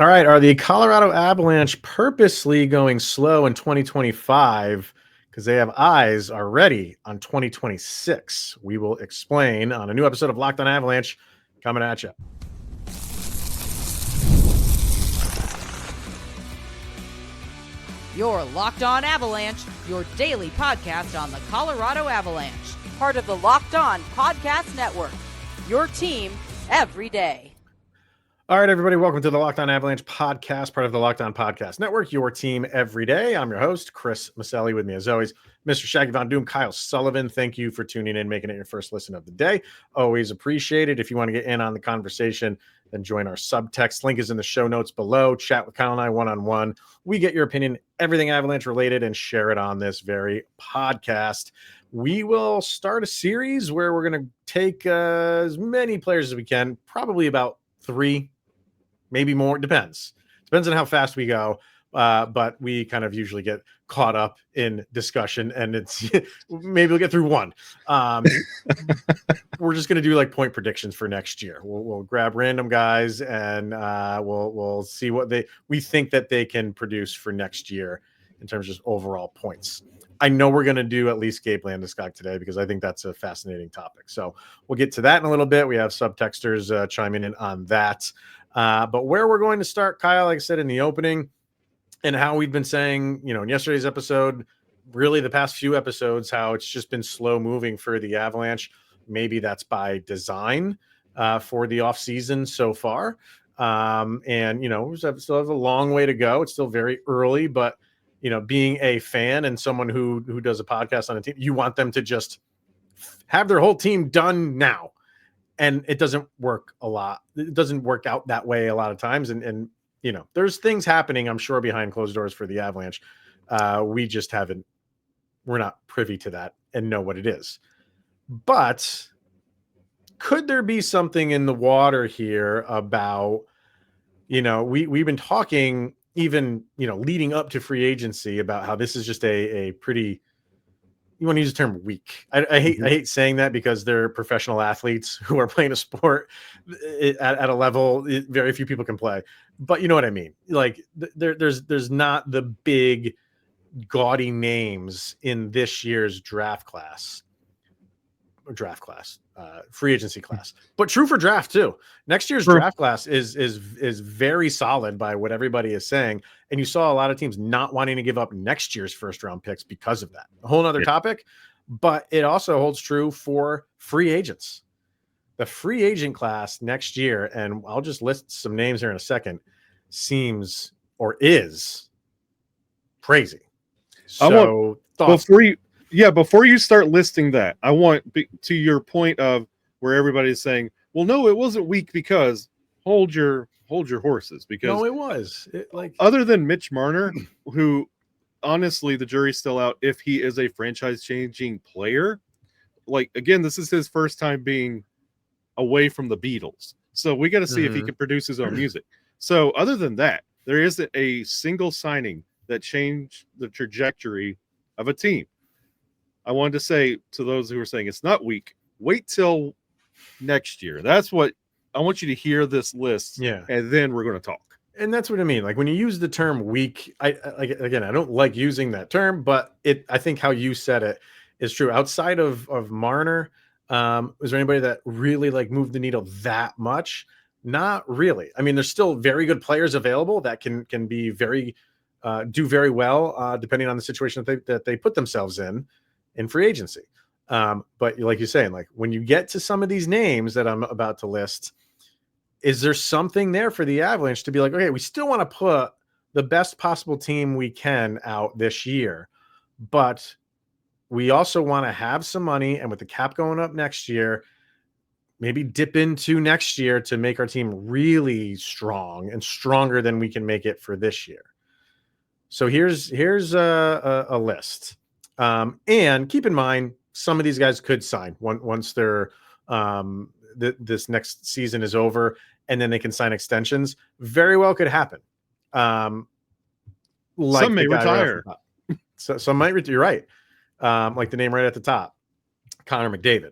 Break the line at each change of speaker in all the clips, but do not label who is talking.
All right. Are the Colorado Avalanche purposely going slow in 2025 because they have eyes already on 2026? We will explain on a new episode of Locked on Avalanche coming at you.
You're Locked on Avalanche, your daily podcast on the Colorado Avalanche, part of the Locked on Podcast Network. Your team every day.
All right, everybody, welcome to the Locked on Avalanche podcast, part of the Locked on Podcast Network, your team every day. I'm your host, Chris Maselli, with me as always, Mr. Shaggy Von Doom, Kyle Sullivan. Thank you for tuning in, making it your first listen of the day. Always appreciate it. If you want to get in on the conversation, then join our subtext. Link is in the show notes below. Chat with Kyle and I one-on-one. We get your opinion, everything Avalanche related, and share it on this very podcast. We will start a series where we're going to take as many players as we can, probably about 3, maybe more. Depends on how fast we go. But we kind of usually get caught up in discussion, and it's maybe we'll get through 1. We're just going to do like point predictions for next year. We'll grab random guys and we'll see what we think that they can produce for next year in terms of just overall points. I know we're going to do at least Gabe Landeskog today because I think that's a fascinating topic. So we'll get to that in a little bit. We have subtexters chiming in on that. But where we're going to start, Kyle, like I said in the opening, and how we've been saying, in yesterday's episode, really the past few episodes, how it's just been slow moving for the Avalanche. Maybe that's by design for the offseason so far. And, we still have a long way to go. It's still very early, but, being a fan and someone who does a podcast on a team, you want them to just have their whole team done now. And it doesn't work a lot. It doesn't work out that way a lot of times. And there's things happening, I'm sure, behind closed doors for the Avalanche. We're not privy to that and know what it is. But could there be something in the water here about, we've been talking even, leading up to free agency about how this is just a pretty, you want to use the term weak. I hate saying that because they're professional athletes who are playing a sport at a level very few people can play. But you know what I mean? Like there's not the big gaudy names in this year's free agency class, but true for draft too. Next year's draft class is very solid by what everybody is saying. And you saw a lot of teams not wanting to give up next year's first round picks because of that. A whole nother topic, but it also holds true for free agents. The free agent class next year, and I'll just list some names here in a second, seems or is crazy. So
before you start listing that, I want to your point of where everybody's saying, well, no, it wasn't weak because hold your horses, because
no, it was
other than Mitch Marner, who honestly the jury's still out if he is a franchise changing player. Like, again, this is his first time being away from the Beatles. So we got to see if he can produce his own music. So other than that, there isn't a single signing that changed the trajectory of a team. I wanted to say to those who are saying it's not weak, wait till next year. That's what I want you to hear, this list.
Yeah.
And then we're going to talk.
And that's what I mean. Like when you use the term weak, I don't like using that term, but I think how you said it is true. Outside of Marner, was there anybody that really moved the needle that much? Not really. I mean, there's still very good players available that can be do very well, depending on the situation that they put themselves in free agency. But like you're saying, when you get to some of these names that I'm about to list, is there something there for the Avalanche to be like, okay, we still want to put the best possible team we can out this year, but we also want to have some money, and with the cap going up next year, maybe dip into next year to make our team really strong and stronger than we can make it for this year. So here's a list. And keep in mind, some of these guys could sign once they're this next season is over, and then they can sign extensions. Very well could happen.
Some may retire.
So some might retire. You're right. Like the name right at the top, Connor McDavid.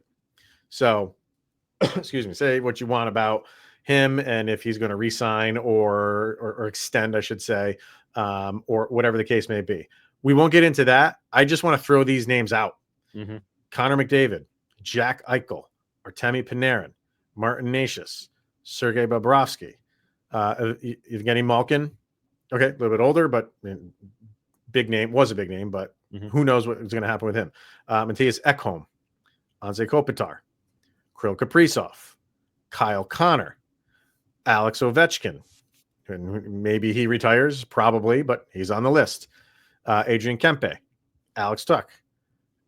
So, excuse me, say what you want about, him and if he's going to re-sign or extend, I should say, or whatever the case may be. We won't get into that. I just want to throw these names out.
Mm-hmm.
Connor McDavid, Jack Eichel, Artemi Panarin, Martin Necas, Sergei Bobrovsky, Evgeny Malkin. Okay, a little bit older, but big name, was a big name, but who knows what's going to happen with him. Matthias Ekholm, Anze Kopitar, Kirill Kaprizov, Kyle Connor, Alex Ovechkin. And maybe he retires, probably, but he's on the list. Adrian Kempe, Alex Tuck,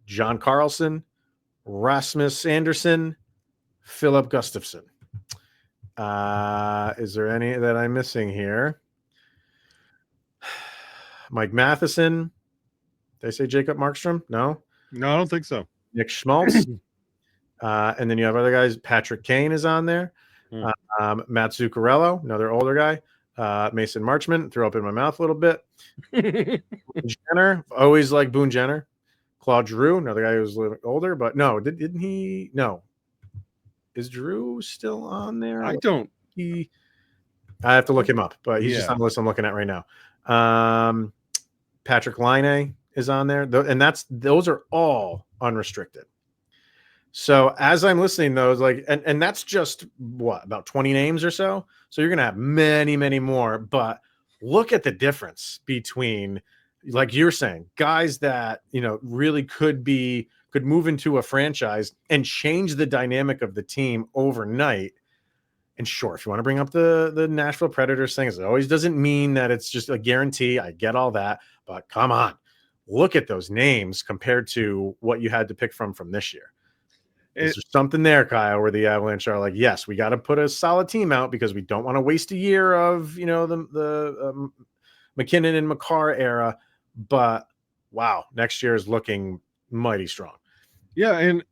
John Carlson, Rasmus Anderson, Philip Gustafson. Is there any that I'm missing here? Mike Matheson. Did I say Jacob Markstrom? No,
I don't think so.
Nick Schmaltz. And then you have other guys. Patrick Kane is on there. Matt Zuccarello, another older guy. Mason Marchment, threw up in my mouth a little bit. Boone Jenner, always like Boone Jenner. Claude Giroux, another guy who's a little older, but no, didn't he? No. Is Drew still on there?
I
have to look him up, but he's just on the list I'm looking at right now. Patrick Laine is on there, and those are all unrestricted. So as I'm listening, those and that's just about 20 names or so. So you're gonna have many, many more. But look at the difference between, like you're saying, guys that really could move into a franchise and change the dynamic of the team overnight. And sure, if you want to bring up the Nashville Predators thing, it always doesn't mean that it's just a guarantee. I get all that, but come on, look at those names compared to what you had to pick from this year. Is there something there, Kyle, where the Avalanche are like, yes, we got to put a solid team out because we don't want to waste a year of the McKinnon and Makar era, but wow, next year is looking mighty strong.
Yeah, and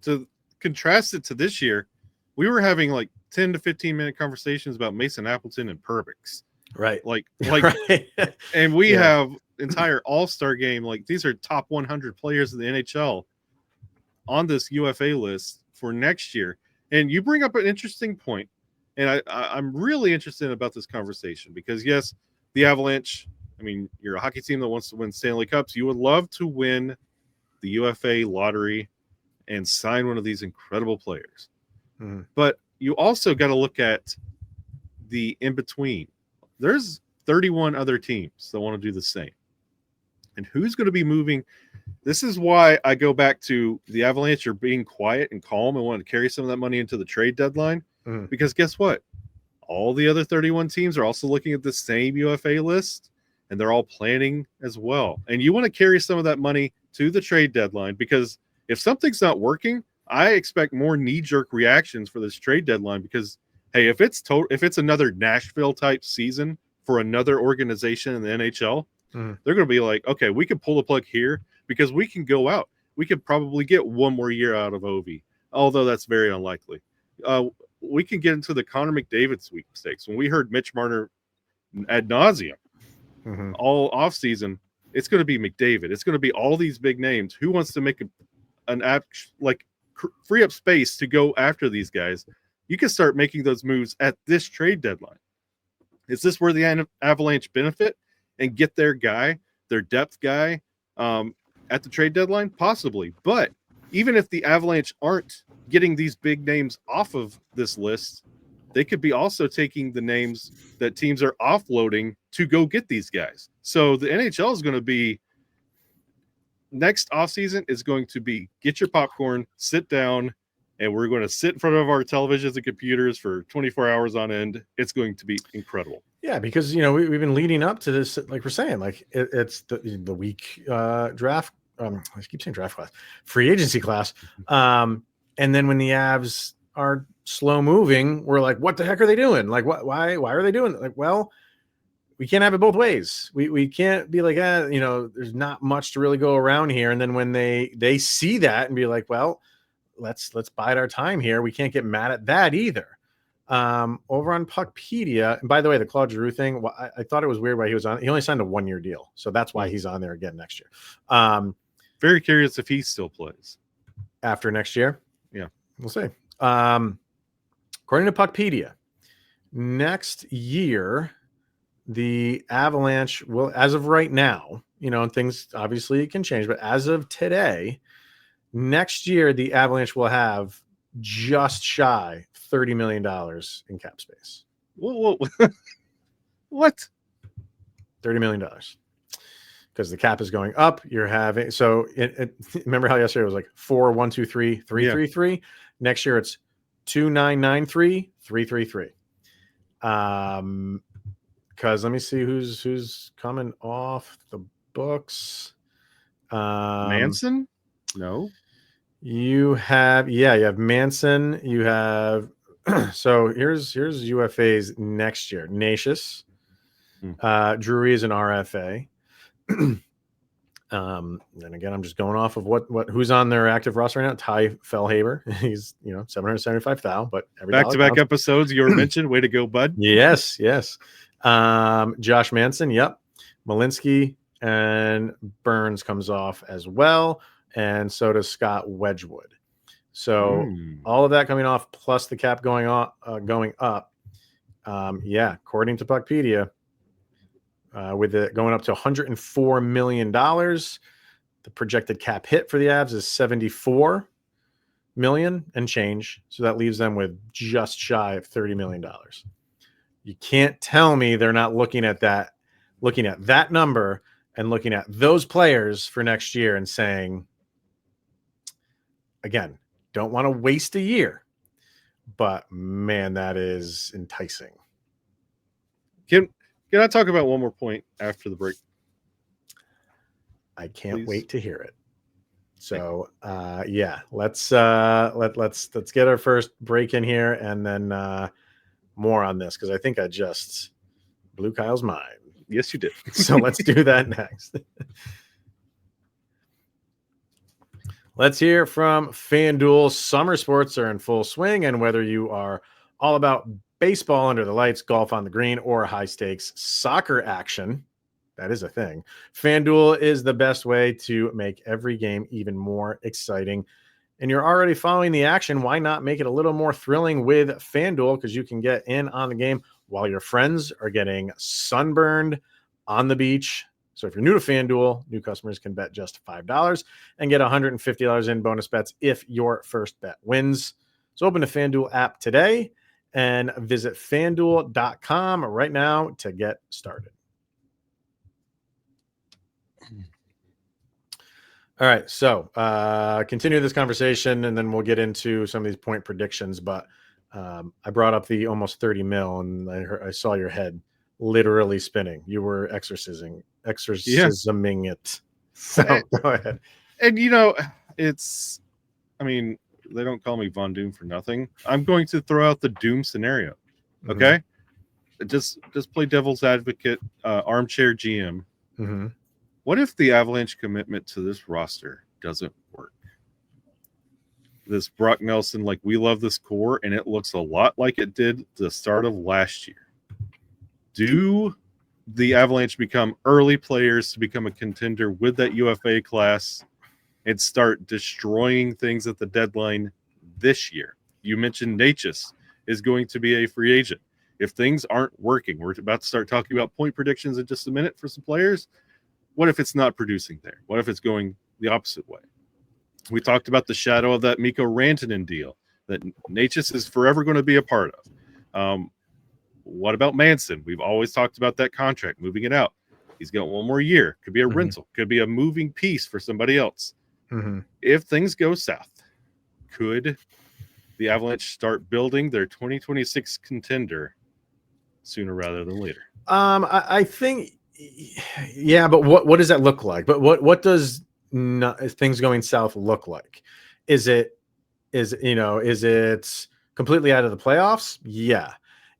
to contrast it to this year, we were having like 10 to 15-minute conversations about Mason Appleton and Perbix.
Right.
Like
right.
And we have entire all-star game. Like, these are top 100 players in the NHL on this UFA list for next year. And you bring up an interesting point, and I'm really interested about this conversation because, yes, the Avalanche, I mean, you're a hockey team that wants to win Stanley Cups. You would love to win the UFA lottery and sign one of these incredible players. Mm-hmm. But you also got to look at the in-between. There's 31 other teams that want to do the same. And who's going to be moving? This is why I go back to the Avalanche are being quiet and calm and want to carry some of that money into the trade deadline. Mm-hmm. Because guess what? All the other 31 teams are also looking at the same UFA list, and they're all planning as well. And you want to carry some of that money to the trade deadline because if something's not working, I expect more knee-jerk reactions for this trade deadline because, hey, if it's another Nashville-type season for another organization in the NHL, they're going to be like, okay, we can pull the plug here because we can go out. We could probably get one more year out of Ovi, although that's very unlikely. We can get into the Connor McDavid sweepstakes. When we heard Mitch Marner ad nauseum all offseason, it's going to be McDavid. It's going to be all these big names. Who wants to make an app like free up space to go after these guys? You can start making those moves at this trade deadline. Is this where the Avalanche benefit and get their guy, their depth guy, at the trade deadline? Possibly. But even if the Avalanche aren't getting these big names off of this list, they could be also taking the names that teams are offloading to go get these guys. So the NHL is going to be next offseason is going to be get your popcorn, sit down, and we're going to sit in front of our televisions and computers for 24 hours on end. It's going to be incredible.
Yeah, because we've been leading up to this, like we're saying, like it's the week draft. I keep saying draft class, free agency class. And then when the Avs are slow moving, we're like, what the heck are they doing? Like, why are they doing it? Like, well, we can't have it both ways. We can't be like, there's not much to really go around here. And then when they see that and be like, well, let's bide our time here. We can't get mad at that either. Over on Puckpedia, and by the way, the Claude Giroux thing, I thought it was weird why he was on. He only signed a 1-year deal, so that's why he's on there again next year.
Very curious if he still plays
after next year.
Yeah,
we'll see. According to Puckpedia, next year, the Avalanche will, as of right now, and things obviously can change, but as of today, next year, the Avalanche will have just shy $30 million in cap space.
Whoa. What?
$30 million. Because the cap is going up. You're having, so remember how yesterday it was like 4, 1, 2, 3, 3, 3, 3. Next year it's 2, 9, 9, 3, 3, 3, 3. Because let me see who's coming off the books.
Manson? No.
You have Manson. You have so here's UFA's next year. Nacious, Drury is an RFA. And again, I'm just going off of what who's on their active roster right now. Ty Fellhaber, he's $775,000, but every
back-to-back episodes you were mentioned. Way to go, bud.
Yes. Josh Manson, yep. Malinsky and Burns comes off as well, and so does Scott Wedgwood. So all of that coming off, plus the cap going up. According to Puckpedia, with it going up to $104 million, the projected cap hit for the Avs is $74 million and change. So that leaves them with just shy of $30 million. You can't tell me they're not looking at that number and looking at those players for next year and saying, again, don't want to waste a year, but man, that is enticing.
Can I talk about one more point after the break?
I can't wait to hear it. So let's get our first break in here and then more on this, because I think I just blew Kyle's mind.
Yes, you did.
So let's do that next. Let's hear from FanDuel. Summer sports are in full swing, and whether you are all about baseball under the lights, golf on the green, or high stakes soccer action, that is a thing, FanDuel is the best way to make every game even more exciting. And you're already following the action, why not make it a little more thrilling with FanDuel? Because you can get in on the game while your friends are getting sunburned on the beach. So if you're new to FanDuel, new customers can bet just $5 and get $150 in bonus bets if your first bet wins. So open the FanDuel app today and visit FanDuel.com right now to get started. All right, so continue this conversation, and then we'll get into some of these point predictions. But I brought up the almost 30 mil, and I saw your head literally spinning. You were exorcisming it. So go ahead.
And they don't call me Von Doom for nothing. I'm going to throw out the Doom scenario. Okay, just play devil's advocate, armchair GM.
Mm-hmm.
What if the Avalanche commitment to this roster doesn't work? This Brock Nelson, we love this core, and it looks a lot like it did the start of last year. Do the Avalanche become early players to become a contender with that UFA class and start destroying things at the deadline this year? You mentioned Natchez is going to be a free agent. If things aren't working, we're about to start talking about point predictions in just a minute for some players. What if it's not producing there? What if it's going the opposite way? We talked about the shadow of that Mikko Rantanen deal that Natchez is forever going to be a part of. What about Manson? We've always talked about that contract, moving it out. He's got one more year. Could be a rental. Could be a moving piece for somebody else. If things go south, could the Avalanche start building their 2026 contender sooner rather than later?
I think, yeah, but what does that look like? But what does things going south look like? Is it completely out of the playoffs? Yeah.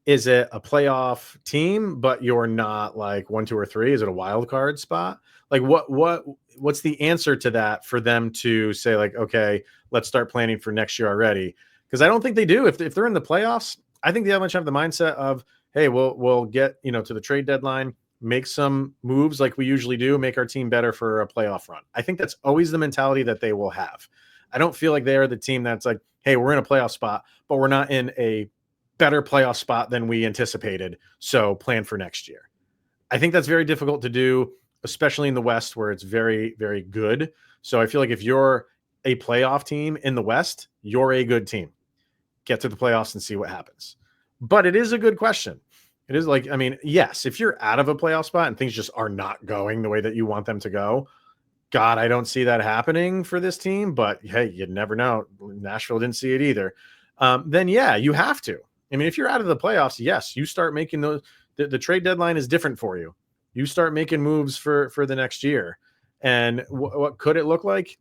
Is it a playoff team, but you're not 1, 2, or 3? Is it a wild card spot? What's the answer to that for them to say okay, let's start planning for next year already? Because I don't think they do. If they're in the playoffs, I think the Avalanche have the mindset of, hey, we'll get to the trade deadline, make some moves like we usually do, make our team better for a playoff run. I think that's always the mentality that they will have. I don't feel like they are the team that's hey, we're in a playoff spot, but we're not in a better playoff spot than we anticipated. So plan for next year. I think that's very difficult to do, especially in the West where it's very, very good. So I feel like if you're a playoff team in the West, you're a good team. Get to the playoffs and see what happens. But it is a good question. It is like, I mean, yes, if you're out of a playoff spot and things just are not going the way that you want them to go, God, I don't see that happening for this team. But hey, you never know. Nashville didn't see it either. Then yeah, you have to. I mean, if you're out of the playoffs, yes, you start making those. The trade deadline is different for you. You start making moves for the next year. And what could it look like?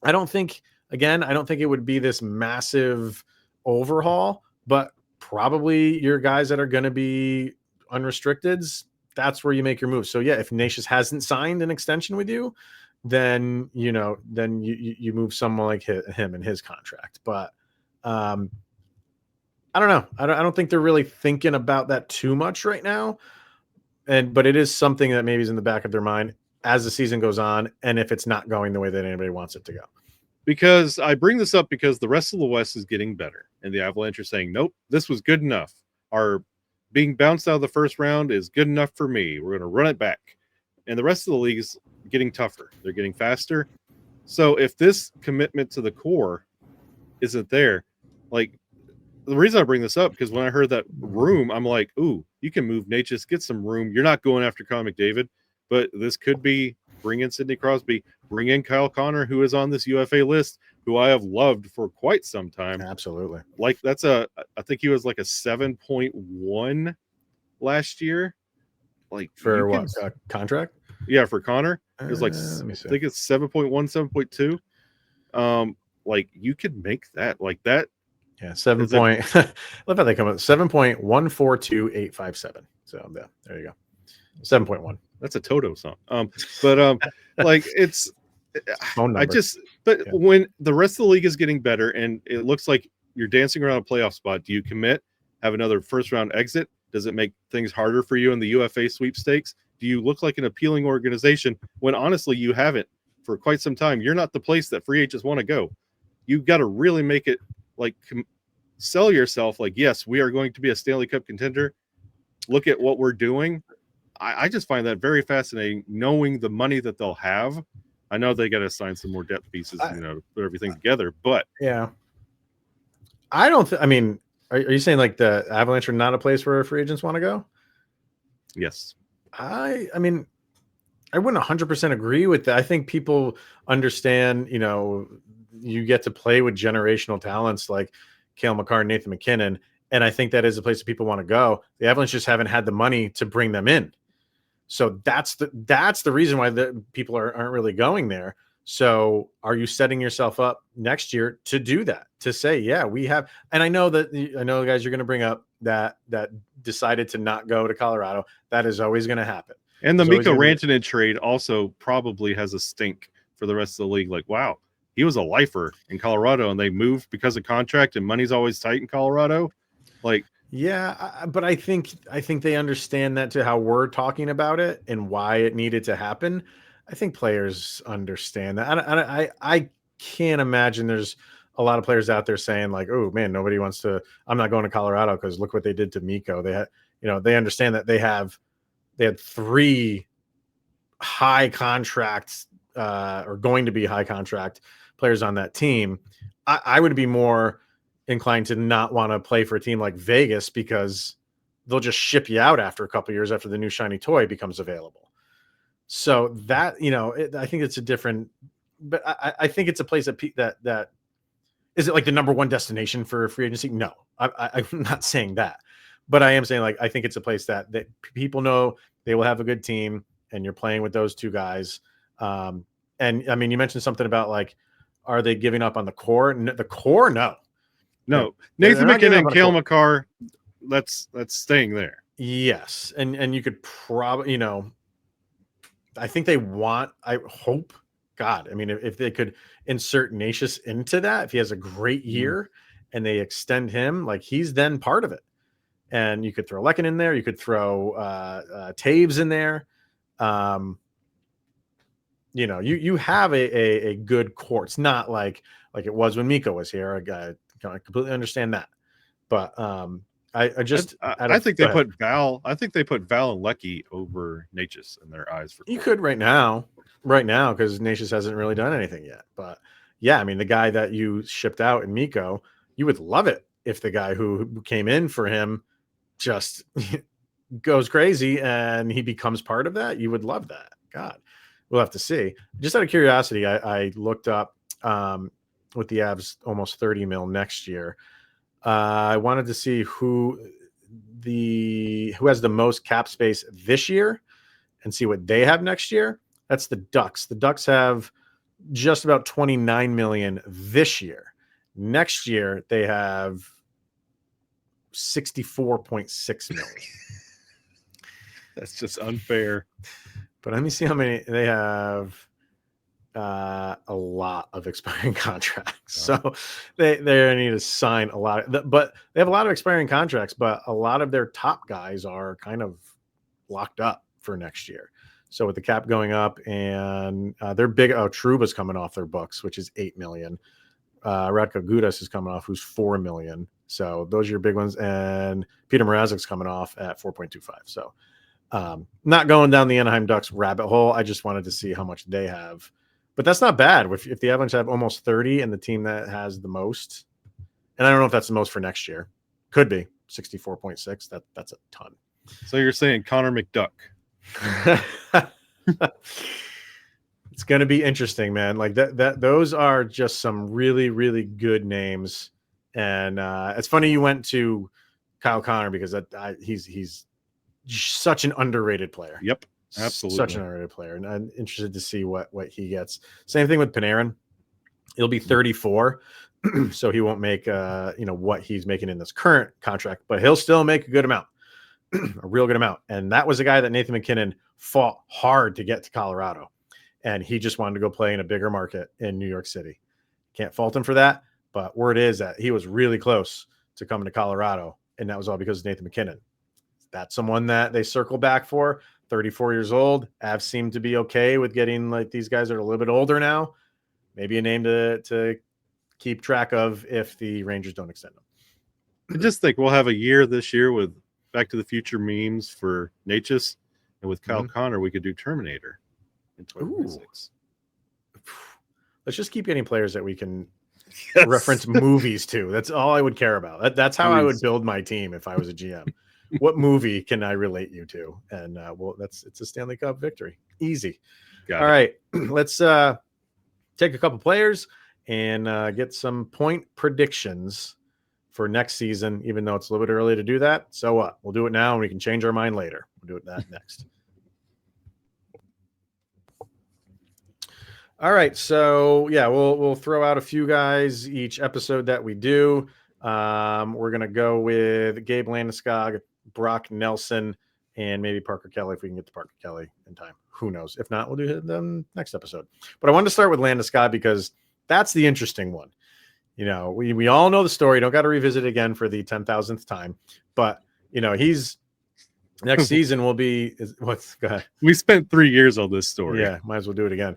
I don't think it would be this massive overhaul, but probably your guys that are going to be unrestricteds, that's where you make your move. So yeah, if Nashus hasn't signed an extension with you, then you move someone like him and his contract. But I don't know. I don't think they're really thinking about that too much right now. But it is something that maybe is in the back of their mind as the season goes on, and if it's not going the way that anybody wants it to go.
Because I bring this up because the rest of the West is getting better, and the Avalanche are saying, nope, this was good enough. Our being bounced out of the first round is good enough for me. We're going to run it back. And the rest of the league is getting tougher. They're getting faster. So if this commitment to the core isn't there, like, the reason I bring this up, because when I heard that room, I'm like, ooh, you can move Natchez, get some room. You're not going after Connor McDavid, but this could be bring in Sidney Crosby, bring in Kyle Connor, who is on this UFA list, who I have loved for quite some time.
Absolutely.
Like I think he was like a 7.1 last year. Like
for what contract?
Yeah, for Connor. It was like,
I
think it's 7.1, 7.2. Like you could make that like that.
Yeah, 7 point. Look how they come up. 7.142857. So there you go. 7.1.
That's a Toto song. But like it's
phone number.
When the rest of the league is getting better and it looks like you're dancing around a playoff spot, do you commit? Have another first round exit? Does it make things harder for you in the UFA sweepstakes? Do you look like an appealing organization when honestly you haven't for quite some time? You're not the place that free agents want to go. You've got to really make it like sell yourself like, yes, we are going to be a Stanley Cup contender. Look at what we're doing. I just find that very fascinating, knowing the money that they'll have. I know they got to sign some more depth pieces, to put everything together. But
yeah, I don't. I mean, are you saying like the Avalanche are not a place where free agents want to go?
Yes.
I mean, I wouldn't 100% agree with that. I think people understand. You get to play with generational talents like Cale Makar and Nathan McKinnon, and I think that is a place that people want to go. The Avalanche just haven't had the money to bring them in. So that's the reason why the people aren't really going there. So are you setting yourself up next year to do that? To say, yeah, we have, and I know guys, you're going to bring up that decided to not go to Colorado. That is always going to happen.
And the Mikko Rantanen trade also probably has a stink for the rest of the league. Like, wow, he was a lifer in Colorado and they moved because of contract and money's always tight in Colorado. Like,
yeah, but I think they understand that to how we're talking about it and why it needed to happen. I think players understand that. I can't imagine there's a lot of players out there saying like, "Oh man, nobody wants to. I'm not going to Colorado because look what they did to Mikko." They had, they understand that they had 3 high contracts or going to be high contract players on that team. I would be more inclined to not want to play for a team like Vegas because they'll just ship you out after a couple of years after the new shiny toy becomes available. So that, I think it's a different, but I think it's a place that is it like the number one destination for free agency? No, I'm not saying that, but I am saying like, I think it's a place that people know they will have a good team and you're playing with those 2 guys. And I mean, you mentioned something about like, are they giving up on the core? The core? No.
Nathan McKinnon and Cale Makar, that's staying there.
Yes. And you could probably, I think they want, I hope, God, I mean, if they could insert Natchez into that, if he has a great year and they extend him, like he's then part of it. And you could throw Lekin in there. You could throw Taves in there. You have a good core. It's not like it was when Mikko was here. I completely understand that. But I
think they put Val. I think they put Val and Lecky over Natchez in their eyes.
You could right now, because Natchez hasn't really done anything yet. But yeah, I mean, the guy that you shipped out in Miko, you would love it if the guy who came in for him just goes crazy and he becomes part of that. You would love that. God, we'll have to see. Just out of curiosity, I looked up with the Avs almost 30 mil next year. I wanted to see who has the most cap space this year and see what they have next year. That's the Ducks. The Ducks have just about 29 million this year. Next year, they have 64.6 million.
That's just unfair.
But let me see how many they have. A lot of expiring contracts. So they need to sign a lot but they have a lot of expiring contracts, but a lot of their top guys are kind of locked up for next year. So with the cap going up and they're big. Truba's coming off their books, which is 8 million. Radko Gudas is coming off, who's 4 million. So those are your big ones. And Peter Mrazek's coming off at 4.25. So not going down the Anaheim Ducks rabbit hole. I just wanted to see how much they have. But that's not bad. If the Avalanche have almost 30 and the team that has the most, and I don't know if that's the most for next year, could be 64.6. That's a ton.
So you're saying Connor McDuck?
It's going to be interesting, man. Like those are just some really, really good names. And it's funny you went to Kyle Connor because he's such an underrated player.
Yep. Absolutely.
Such an underrated player. And I'm interested to see what he gets. Same thing with Panarin. He'll be 34. So he won't make what he's making in this current contract, but he'll still make a good amount. A real good amount. And that was a guy that Nathan McKinnon fought hard to get to Colorado. And he just wanted to go play in a bigger market in New York City. Can't fault him for that. But word is that he was really close to coming to Colorado. And that was all because of Nathan McKinnon. That's someone that they circle back for. 34 years old. Avs seem to be okay with getting like these guys that are a little bit older now. Maybe a name to keep track of if the Rangers don't extend them.
I just think we'll have a year this year with Back to the Future memes for Natchez, and with Kyle Connor, we could do Terminator in 2026.
Let's just keep getting players that we can reference movies to. That's all I would care about. That's how I would build my team if I was a GM. What movie can I relate you to? And it's a Stanley Cup victory. Easy. All right. Let's take a couple players and get some point predictions for next season, even though it's a little bit early to do that. So what? We'll do it now and we can change our mind later. We'll do it that next. All right. So yeah, we'll throw out a few guys each episode that we do. We're going to go with Gabe Landeskog, Brock Nelson, and maybe Parker Kelly if we can get to Parker Kelly in time. Who knows? If not, we'll do them next episode. But I wanted to start with Landeskog because that's the interesting one. We all know the story. Don't got to revisit it again for the 10,000th time. But, he's next season will be go ahead. We
spent 3 years on this story.
Yeah, might as well do it again.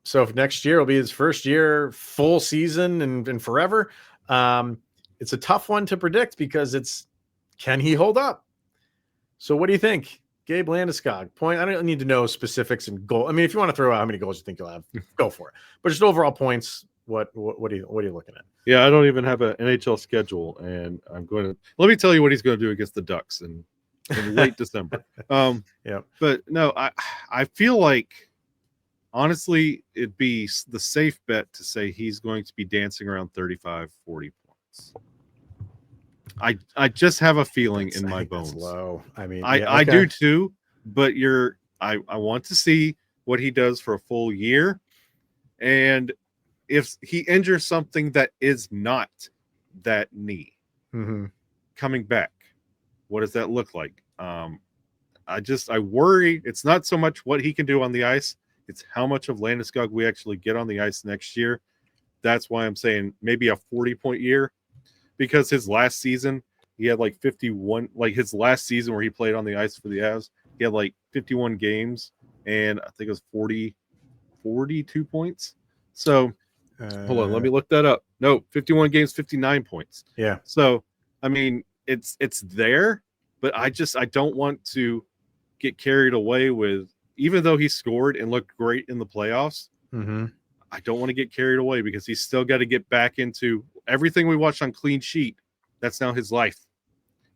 So if next year will be his first year, full season and forever. It's a tough one to predict because can he hold up? So what do you think? Gabe Landeskog, point. I don't need to know specifics and goal. I mean, if you want to throw out how many goals you think you'll have, go for it. But just overall points, what are you looking at?
Yeah, I don't even have an NHL schedule, and let me tell you what he's going to do against the Ducks in late December.
Yeah. But
no, I feel like honestly, it'd be the safe bet to say he's going to be dancing around 35, 40 points. I just have a feeling in my bones.
Low. I mean,
I do too, but I want to see what he does for a full year. And if he injures something that is not that knee coming back, what does that look like? I worry it's not so much what he can do on the ice. It's how much of Landeskog we actually get on the ice next year. That's why I'm saying maybe a 40-point year, because his last season, he had like 51, like his last season where he played on the ice for the Avs, he had like 51 games and I think it was 42 points. So hold on, let me look that up. No, 51 games, 59 points.
Yeah.
So, I mean, it's there, but I don't want to get carried away with, even though he scored and looked great in the playoffs.
Mm-hmm.
I don't want to get carried away because he's still got to get back into everything we watched on Clean Sheet. That's now his life.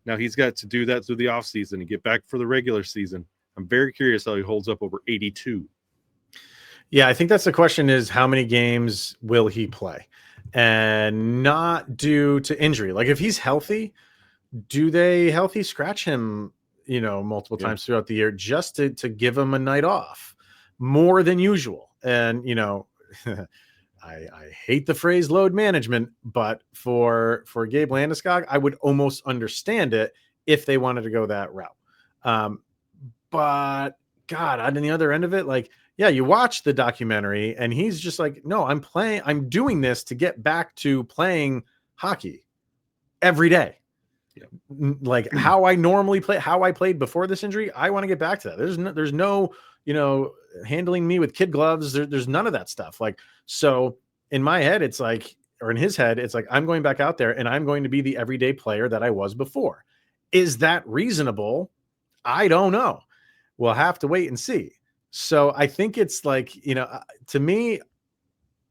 Now he's got to do that through the offseason and get back for the regular season. I'm very curious how he holds up over 82.
Yeah, I think that's the question, is how many games will he play? And not due to injury. Like if he's healthy, do they healthy scratch him, multiple times throughout the year just to give him a night off more than usual? And, I hate the phrase load management, but for Gabe Landeskog, I would almost understand it if they wanted to go that route. But God, on the other end of it, like, yeah, you watch the documentary and he's just like, no, I'm doing this to get back to playing hockey every day. Yeah. Like how I normally play, how I played before this injury. I want to get back to that. There's no, handling me with kid gloves. There's none of that stuff. Like, so in my head, it's like, or in his head, it's like, I'm going back out there and I'm going to be the everyday player that I was before. Is that reasonable? I don't know. We'll have to wait and see. So I think it's like, to me,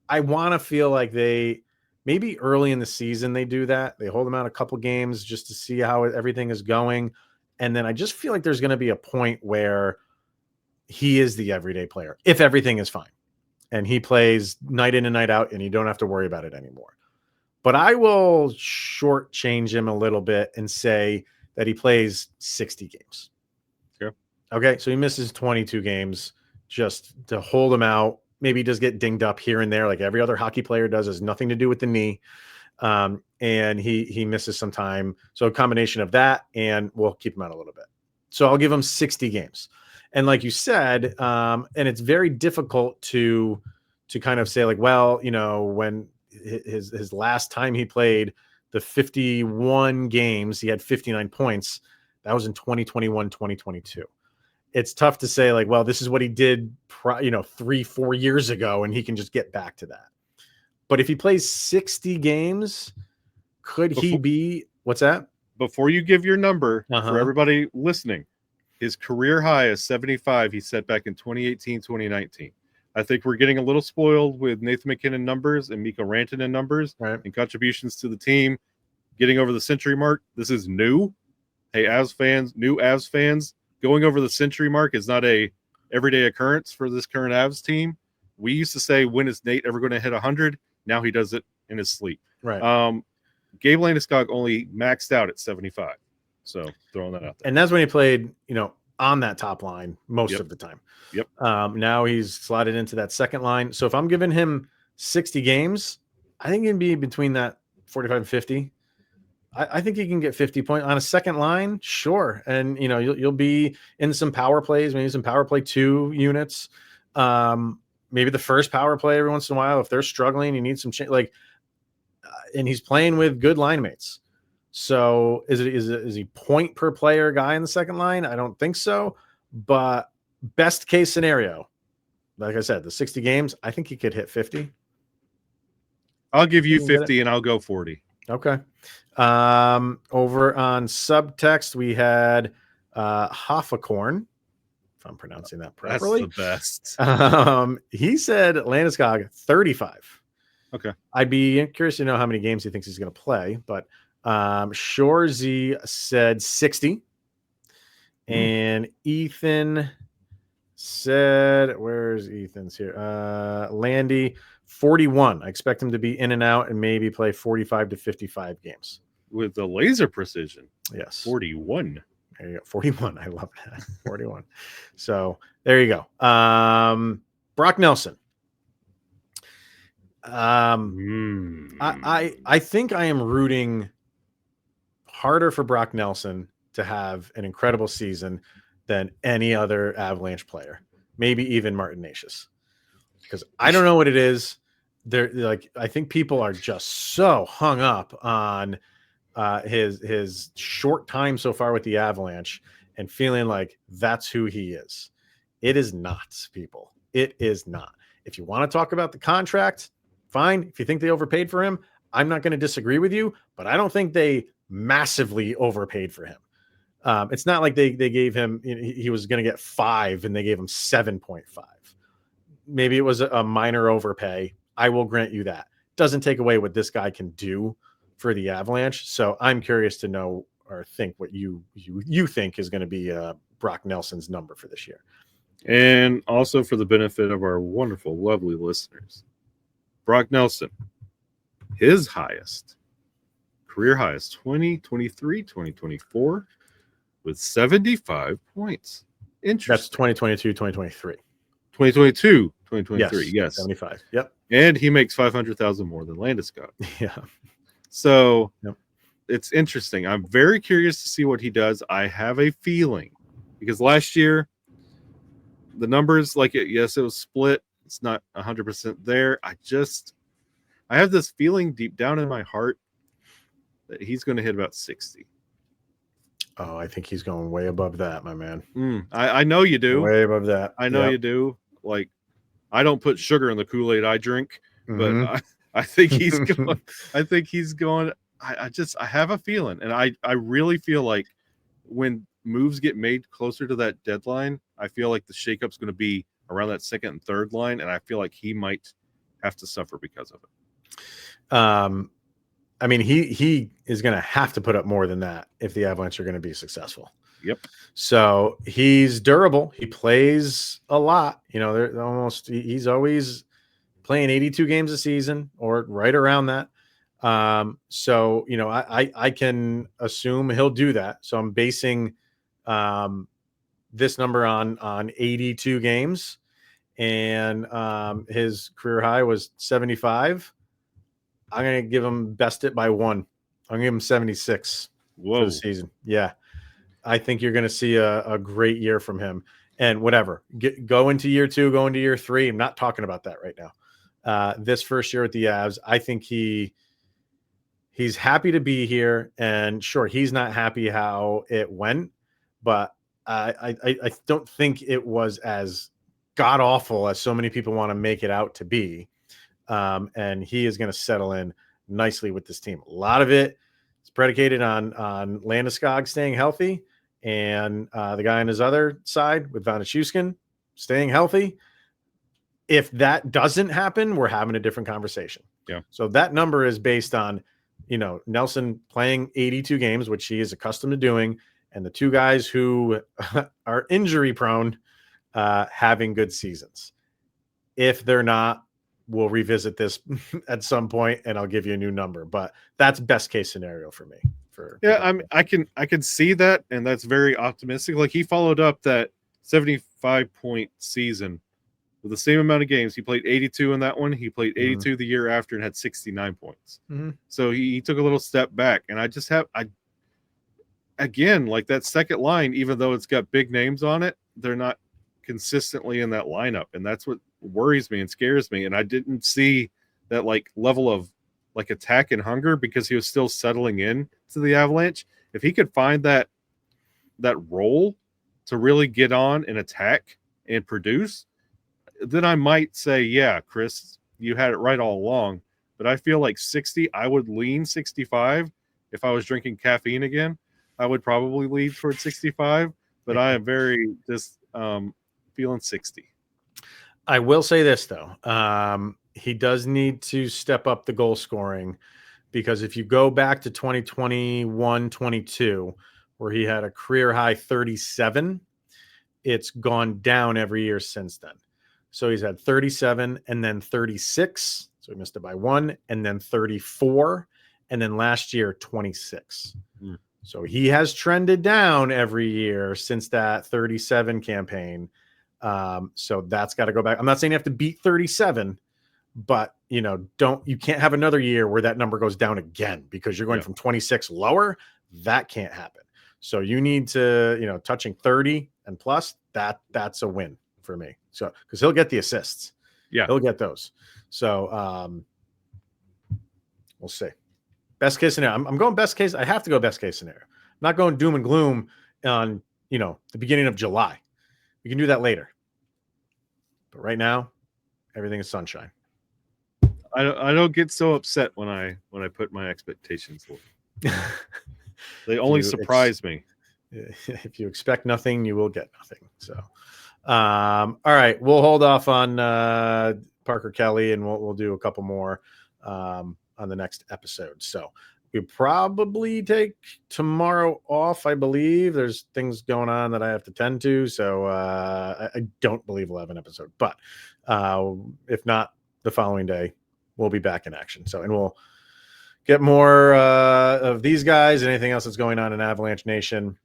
I want to feel like they maybe early in the season, they do that. They hold them out a couple games just to see how everything is going. And then I just feel like there's going to be a point where he is the everyday player if everything is fine and he plays night in and night out and you don't have to worry about it anymore. But I will shortchange him a little bit and say that he plays 60 games.
Sure.
Okay. So he misses 22 games just to hold him out. Maybe he does get dinged up here and there like every other hockey player does. Has nothing to do with the knee. And he misses some time. So a combination of that, and we'll keep him out a little bit. So I'll give him 60 games. And like you said, and it's very difficult to kind of say like, well, when his last time he played the 51 games, he had 59 points. That was in 2021, 2022. It's tough to say like, well, this is what he did, 3-4 years ago, and he can just get back to that. But if he plays 60 games, could he be, what's that?
Before you give your number for everybody listening, his career high is 75. He set back in 2018, 2019. I think we're getting a little spoiled with Nathan McKinnon numbers and Mikko Rantanen numbers and contributions to the team getting over the century mark. This is new. Hey, new Avs fans, going over the century mark is not a everyday occurrence for this current Avs team. We used to say, when is Nate ever going to hit 100? Now he does it in his sleep.
Right.
Gabe Landeskog only maxed out at 75. So throwing that out there.
And that's when he played, on that top line most of the time.
Yep.
Now he's slotted into that second line. So if I'm giving him 60 games, I think he'd be between that 45 and 50. I think he can get 50 points on a second line. Sure. And, you'll be in some power plays, maybe some power play 2 units. Maybe the first power play every once in a while, if they're struggling, you need some change, and he's playing with good line mates. So is he point per player guy in the second line? I don't think so. But best case scenario, like I said, the 60 games, I think he could hit 50.
I'll give you 50 and I'll go 40.
Okay. Over on subtext, we had Hoffakorn, if I'm pronouncing that properly.
That's the best.
He said Landeskog 35.
Okay.
I'd be curious to know how many games he thinks he's going to play, but Shorzy said 60. And Ethan said, where's Ethan's here? Landy, 41. I expect him to be in and out and maybe play 45 to 55 games.
With the laser precision.
Yes.
41.
There you go. 41. I love that. 41. So there you go. Brock Nelson. I think I am rooting harder for Brock Nelson to have an incredible season than any other Avalanche player, maybe even Martin Necas, because I don't know what it is. I think people are just so hung up on his short time so far with the Avalanche and feeling like that's who he is. It is not, people. It is not. If you want to talk about the contract, fine. If you think they overpaid for him, I'm not going to disagree with you, but I don't think they massively overpaid for him. It's not like they gave him, he was going to get 5 and they gave him 7.5. Maybe it was a minor overpay. I will grant you that. Doesn't take away what this guy can do for the Avalanche. So I'm curious to know or think what you think is going to be Brock Nelson's number for this year.
And also for the benefit of our wonderful, lovely listeners, Brock Nelson, his highest, career highest, 2023, 2024, with 75 points. Interesting.
That's 2022, 2023.
2022, 2023, yes.
75. Yep.
And he makes 500,000 more than Landeskog.
Yeah.
So
yep.
It's interesting. I'm very curious to see what he does. I have a feeling because last year the numbers, yes, it was split. It's not 100% there. I have this feeling deep down in my heart that he's going to hit about 60.
Oh, I think he's going way above that, my man.
I know you do.
Way above that.
I know you do. I don't put sugar in the Kool-Aid I drink, but I think he's going. I think he's going. I have a feeling, and I really feel like when moves get made closer to that deadline, I feel like the shakeup's going to be around that second and third line, and I feel like he might have to suffer because of it.
I mean, he is going to have to put up more than that if the Avalanche are going to be successful.
Yep.
So he's durable. He plays a lot. He's always playing 82 games a season or right around that. So I can assume he'll do that. So I'm basing this number on 82 games, and his career high was 75. I'm going to give him best it by 1. I'm going to give him 76 for the season. Yeah. I think you're going to see a great year from him. And whatever, go into year 2, go into year 3. I'm not talking about that right now. This first year at the Avs, I think he's happy to be here. And sure, he's not happy how it went, but I don't think it was as god awful as so many people want to make it out to be. And he is going to settle in nicely with this team. A lot of it is predicated on Landeskog staying healthy, and the guy on his other side with Vanachuskin staying healthy. If that doesn't happen, we're having a different conversation.
Yeah.
So that number is based on, Nelson playing 82 games, which he is accustomed to doing, and the two guys who are injury prone having good seasons. If they're not, we'll revisit this at some point and I'll give you a new number, but that's best case scenario for me.
I can see that. And that's very optimistic. Like he followed up that 75-point season with the same amount of games. He played 82 in that one. He played 82 the year after and had 69 points. So he took a little step back, and again, like that second line, even though it's got big names on it, they're not consistently in that lineup. And that's what worries me and scares me. And I didn't see that level of attack and hunger because he was still settling in to the Avalanche. If he could find that role to really get on and attack and produce, then I might say, yeah, Chris, you had it right all along. But I feel like 60, I would lean 65. If I was drinking caffeine again, I would probably lean towards 65. But I am very just feeling 60.
I will say this, though. He does need to step up the goal scoring, because if you go back to 2021-22, where he had a career high 37, it's gone down every year since then. So he's had 37 and then 36. So he missed it by 1, and then 34. And then last year, 26. So he has trended down every year since that 37 campaign. So that's got to go back. I'm not saying you have to beat 37, but you can't have another year where that number goes down again because you're going from 26 lower. That can't happen. So you need to, touching 30 and plus, that's a win for me. So, because he'll get the assists.
Yeah.
He'll get those. So we'll see. Best case scenario. I'm going best case. I have to go best case scenario. I'm not going doom and gloom on, the beginning of July. We can do that later. But right now, everything is sunshine.
I don't get so upset when I put my expectations low. They only surprise me.
If you expect nothing, you will get nothing. So, all right, we'll hold off on Parker Kelly, and we'll do a couple more on the next episode. So we probably take tomorrow off. I believe there's things going on that I have to tend to, so I don't believe we'll have an episode. But if not, the following day we'll be back in action. So, and we'll get more of these guys and anything else that's going on in Avalanche Nation.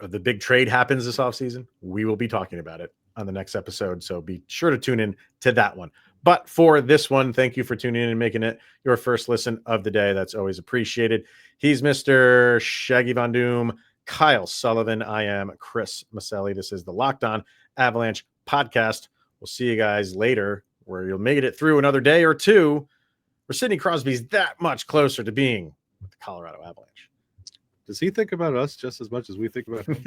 The big trade happens this offseason. We will be talking about it on the next episode, so be sure to tune in to that one. But for this one, thank you for tuning in and making it your first listen of the day. That's always appreciated. He's Mr. Shaggy Von Doom, Kyle Sullivan. I am Chris Maselli. This is the Locked On Avalanche podcast. We'll see you guys later, where you'll make it through another day or two, where Sidney Crosby's that much closer to being with the Colorado Avalanche.
Does he think about us just as much as we think about him?